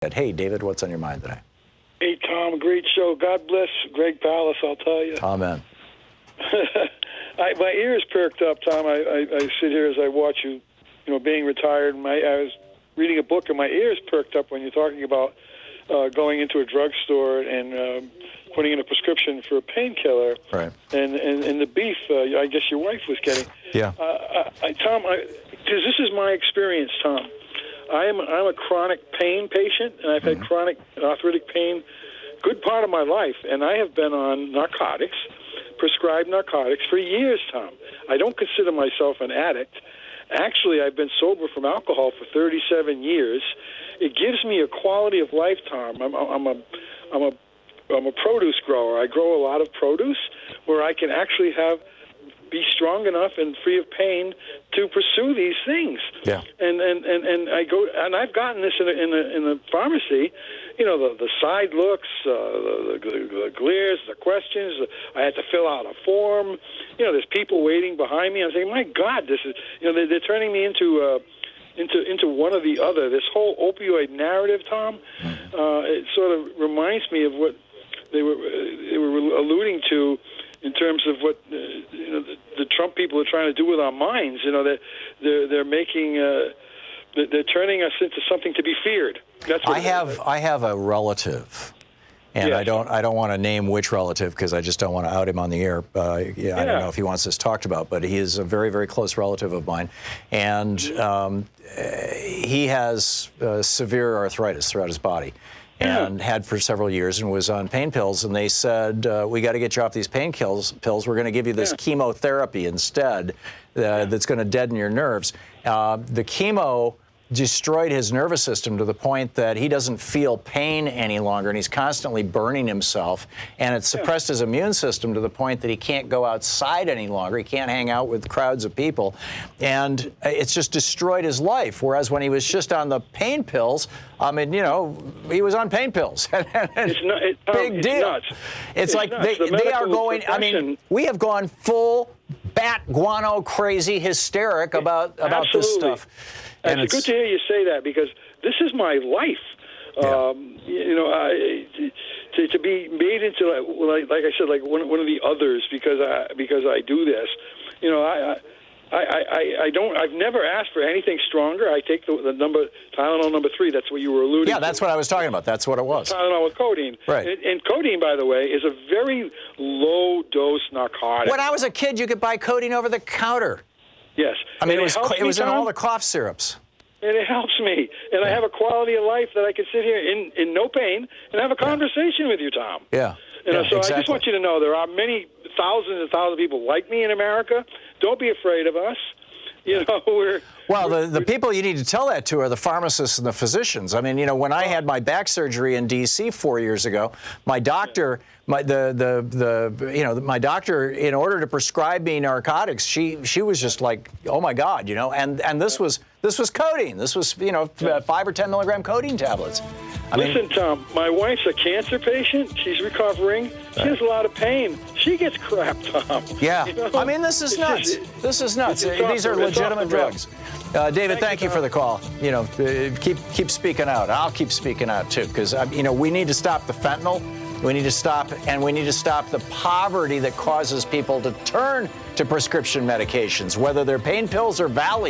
Hey, David, what's on your mind today? Hey, Tom, great show. God bless Greg Palace, I'll tell you. Amen. My ears perked up, Tom. I sit here as I watch you, being retired. I was reading a book, and my ears perked up when you're talking about going into a drugstore and putting in a prescription for a painkiller. Right. And the beef, I guess your wife was getting. Yeah. Tom, because this is my experience, Tom. I'm a chronic pain patient, and I've had chronic arthritic pain good part of my life, and I have been on narcotics, prescribed narcotics, for years, Tom. I don't consider myself an addict. Actually, I've been sober from alcohol for 37 years. It gives me a quality of life, Tom. I'm a produce grower. I grow a lot of produce where I can actually be strong enough and free of pain to pursue these things. Yeah. And I go, and I've gotten this in the pharmacy. The side looks, the glares, the questions. I had to fill out a form. There's people waiting behind me. I'm saying, my God, this is. They're turning me into one or the other. This whole opioid narrative, Tom. It sort of reminds me of what they were alluding to in terms of what the Trump people are trying to do with our minds. They're making they're turning us into something to be feared. That's what I have a relative, and yes. I don't want to name which relative because I just don't want to out him on the air. I don't know if he wants this talked about, but he is a very, very close relative of mine, and he has severe arthritis throughout his body. And had for several years and was on pain pills. And they said, we got to get you off these pain pills. We're going to give you this chemotherapy instead that's going to deaden your nerves. The chemo destroyed his nervous system to the point that he doesn't feel pain any longer, and he's constantly burning himself. And it suppressed his immune system to the point that he can't go outside any longer. He can't hang out with crowds of people. And it's just destroyed his life. Whereas when he was just on the pain pills, he was on pain pills. Big deal. Nuts. It's like they are going, we have gone full bat guano crazy hysteric about this stuff. And it's good to hear you say that because this is my life. To be made into like I said, like one of the others because I do this. I've never asked for anything stronger. I take the Tylenol number 3. That's what you were alluding to. Yeah, that's what I was talking about. That's what it was. Tylenol with codeine. Right. And codeine, by the way, is a very low-dose narcotic. When I was a kid, you could buy codeine over the counter. Yes. It was in all the cough syrups. And it helps me. And I have a quality of life that I can sit here in no pain and have a conversation with you, Tom. Yeah. So exactly. I just want you to know there are many thousands and thousands of people like me in America. Don't be afraid of us. The people you need to tell that to are the pharmacists and the physicians. When I had my back surgery in D.C. 4 years ago, my doctor, my doctor, in order to prescribe me narcotics, she was just like, oh my God, and this was codeine. This was 5 or 10 milligram codeine tablets. Listen, Tom, my wife's a cancer patient. She's recovering. She has a lot of pain. She gets crap, Tom. Yeah. This is nuts. This is nuts. These are legitimate drugs. David, thank you for the call. Keep speaking out. I'll keep speaking out, too, because, we need to stop the fentanyl. We need to stop the poverty that causes people to turn to prescription medications, whether they're pain pills or Valium.